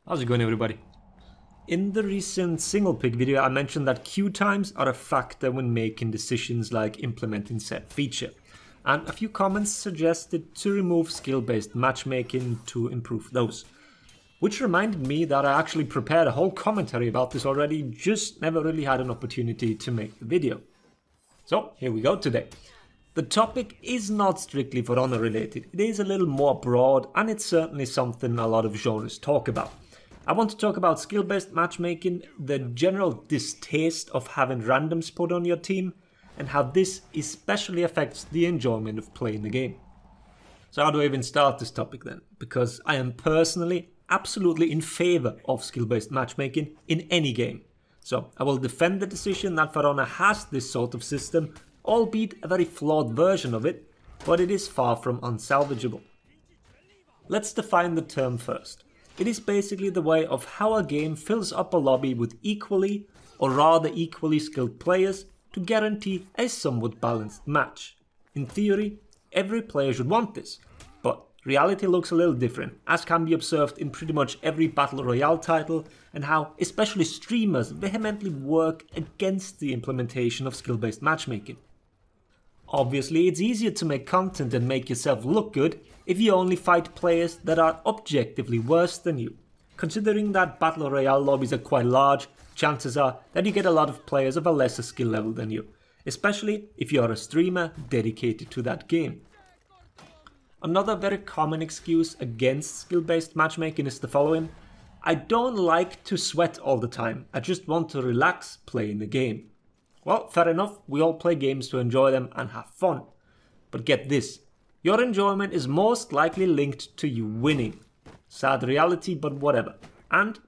How's it going, everybody? In the recent single pick video, I mentioned that queue times are a factor when making decisions like implementing said feature. And a few comments suggested to remove skill-based matchmaking to improve those. Which reminded me that I actually prepared a whole commentary about this already, just never really had an opportunity to make the video. So here we go today. The topic is not strictly For Honor related, it is a little more broad and it's certainly something a lot of genres talk about. I want to talk about skill-based matchmaking, the general distaste of having randoms put on your team, and how this especially affects the enjoyment of playing the game. So how do I even start this topic then? Because I am personally absolutely in favor of skill-based matchmaking in any game. So I will defend the decision that For Honor has this sort of system, albeit a very flawed version of it, but it is far from unsalvageable. Let's define the term first. It is basically the way of how a game fills up a lobby with equally, or rather equally skilled players to guarantee a somewhat balanced match. In theory, every player should want this, but reality looks a little different, as can be observed in pretty much every Battle Royale title, and how especially streamers vehemently work against the implementation of skill-based matchmaking. Obviously, it's easier to make content and make yourself look good if you only fight players that are objectively worse than you. Considering that Battle Royale lobbies are quite large, chances are that you get a lot of players of a lesser skill level than you, especially if you are a streamer dedicated to that game. Another very common excuse against skill-based matchmaking is the following: I don't like to sweat all the time, I just want to relax playing the game. Well, fair enough, we all play games to enjoy them and have fun. But get this, your enjoyment is most likely linked to you winning. Sad reality, but whatever. And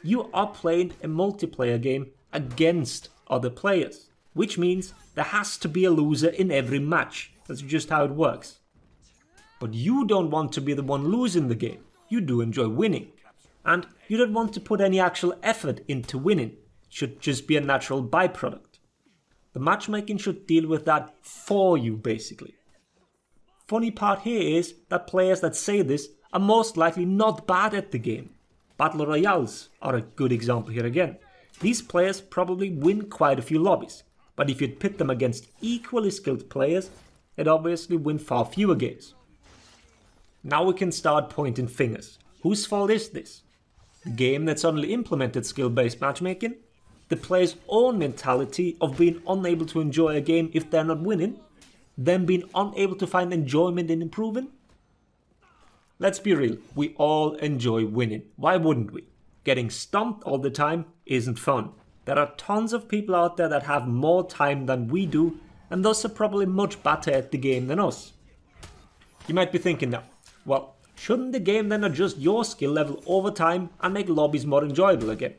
you are playing a multiplayer game against other players, which means there has to be a loser in every match. That's just how it works. But you don't want to be the one losing the game. You do enjoy winning. And you don't want to put any actual effort into winning. It should just be a natural byproduct. The matchmaking should deal with that for you, basically. Funny part here is that players that say this are most likely not bad at the game. Battle Royales are a good example here again. These players probably win quite a few lobbies, but if you'd pit them against equally skilled players, they'd obviously win far fewer games. Now we can start pointing fingers. Whose fault is this? The game that suddenly implemented skill-based matchmaking? The player's own mentality of being unable to enjoy a game if they're not winning, then being unable to find enjoyment in improving? Let's be real, we all enjoy winning. Why wouldn't we? Getting stomped all the time isn't fun. There are tons of people out there that have more time than we do, and thus are probably much better at the game than us. You might be thinking now, well, shouldn't the game then adjust your skill level over time and make lobbies more enjoyable again?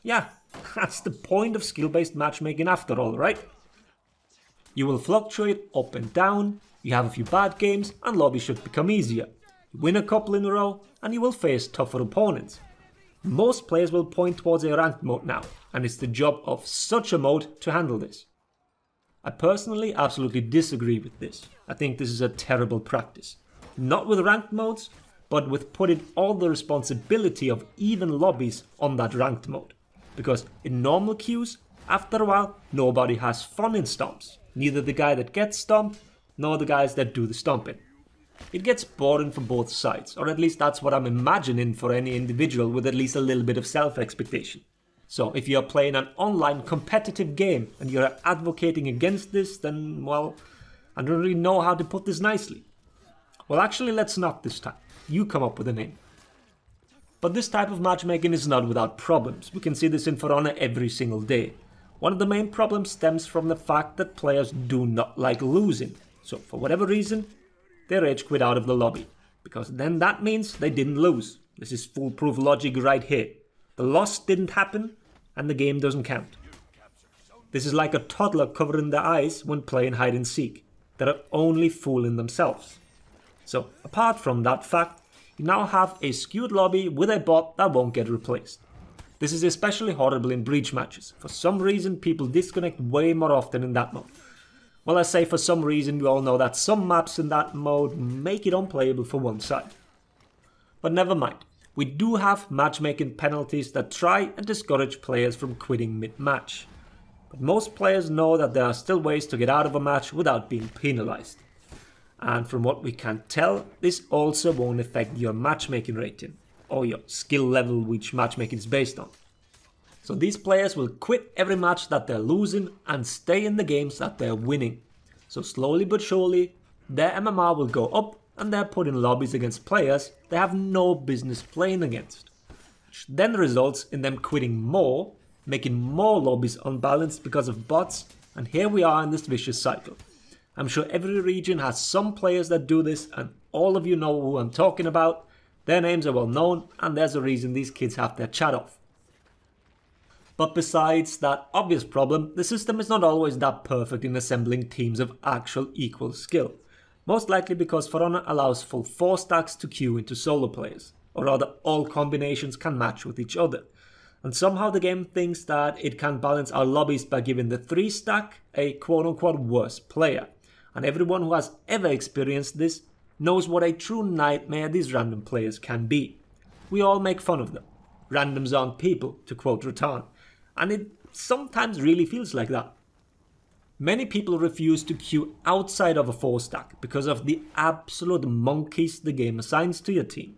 Yeah, that's the point of skill-based matchmaking after all, right? You will fluctuate up and down, you have a few bad games and lobbies should become easier. You win a couple in a row and you will face tougher opponents. Most players will point towards a ranked mode now, and it's the job of such a mode to handle this. I personally absolutely disagree with this. I think this is a terrible practice. Not with ranked modes, but with putting all the responsibility of even lobbies on that ranked mode. Because in normal queues, after a while, nobody has fun in stomps. Neither the guy that gets stomped, nor the guys that do the stomping. It gets boring for both sides, or at least that's what I'm imagining for any individual with at least a little bit of self-expectation. So if you're playing an online competitive game and you're advocating against this, then, well, I don't really know how to put this nicely. Well, actually, let's not this time. You come up with a name. But this type of matchmaking is not without problems. We can see this in For Honor every single day. One of the main problems stems from the fact that players do not like losing. So for whatever reason, they rage quit out of the lobby. Because then that means they didn't lose. This is foolproof logic right here. The loss didn't happen and the game doesn't count. This is like a toddler covering their eyes when playing hide and seek. They're only fooling themselves. So apart from that fact, you now have a skewed lobby with a bot that won't get replaced. This is especially horrible in breach matches. For some reason, people disconnect way more often in that mode. Well, I say for some reason, we all know that some maps in that mode make it unplayable for one side. But never mind. We do have matchmaking penalties that try and discourage players from quitting mid-match. But most players know that there are still ways to get out of a match without being penalized. And from what we can tell, this also won't affect your matchmaking rating, or your skill level which matchmaking is based on. So these players will quit every match that they're losing and stay in the games that they're winning. So slowly but surely, their MMR will go up and they're put in lobbies against players they have no business playing against. Which then results in them quitting more, making more lobbies unbalanced because of bots, and here we are in this vicious cycle. I'm sure every region has some players that do this, and all of you know who I'm talking about. Their names are well known, and there's a reason these kids have their chat off. But besides that obvious problem, the system is not always that perfect in assembling teams of actual equal skill. Most likely because For Honor allows full 4 stacks to queue into solo players, or rather all combinations can match with each other. And somehow the game thinks that it can balance our lobbies by giving the 3 stack a quote-unquote worse player. And everyone who has ever experienced this knows what a true nightmare these random players can be. We all make fun of them. Randoms aren't people, to quote Rattan. And it sometimes really feels like that. Many people refuse to queue outside of a 4 stack because of the absolute monkeys the game assigns to your team.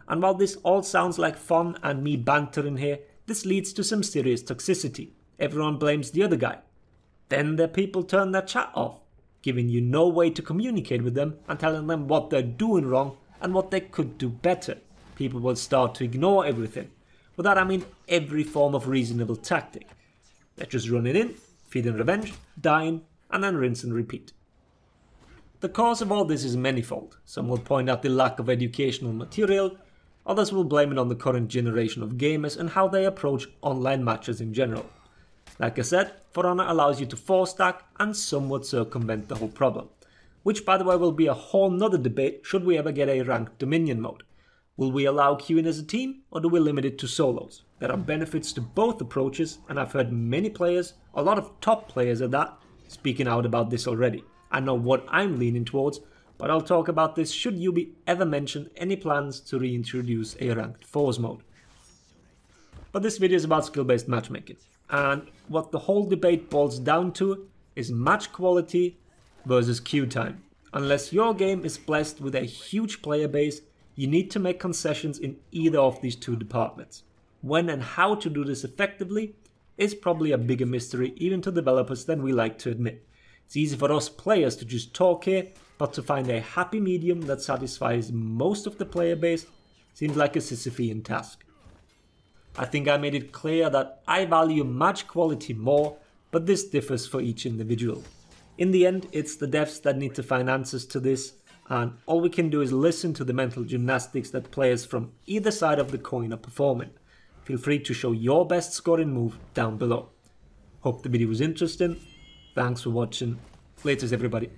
And while this all sounds like fun and me bantering here, this leads to some serious toxicity. Everyone blames the other guy. Then their people turn their chat off, giving you no way to communicate with them and telling them what they're doing wrong and what they could do better. People will start to ignore everything. With that I mean every form of reasonable tactic. They're just running in, feeding revenge, dying, and then rinse and repeat. The cause of all this is manifold. Some will point out the lack of educational material, others will blame it on the current generation of gamers and how they approach online matches in general. Like I said, For Honor allows you to 4 stack and somewhat circumvent the whole problem. Which by the way will be a whole nother debate should we ever get a ranked Dominion mode. Will we allow queuing as a team or do we limit it to solos? There are benefits to both approaches and I've heard many players, a lot of top players at that, speaking out about this already. I know what I'm leaning towards, but I'll talk about this should you be ever mention any plans to reintroduce a ranked 4s mode. But this video is about skill-based matchmaking, and what the whole debate boils down to is match quality versus queue time. Unless your game is blessed with a huge player base, you need to make concessions in either of these two departments. When and how to do this effectively is probably a bigger mystery even to developers than we like to admit. It's easy for us players to just talk here, but to find a happy medium that satisfies most of the player base seems like a Sisyphean task. I think I made it clear that I value match quality more, but this differs for each individual. In the end, it's the devs that need to find answers to this, and all we can do is listen to the mental gymnastics that players from either side of the coin are performing. Feel free to show your best scoring move down below. Hope the video was interesting. Thanks for watching. Laters everybody.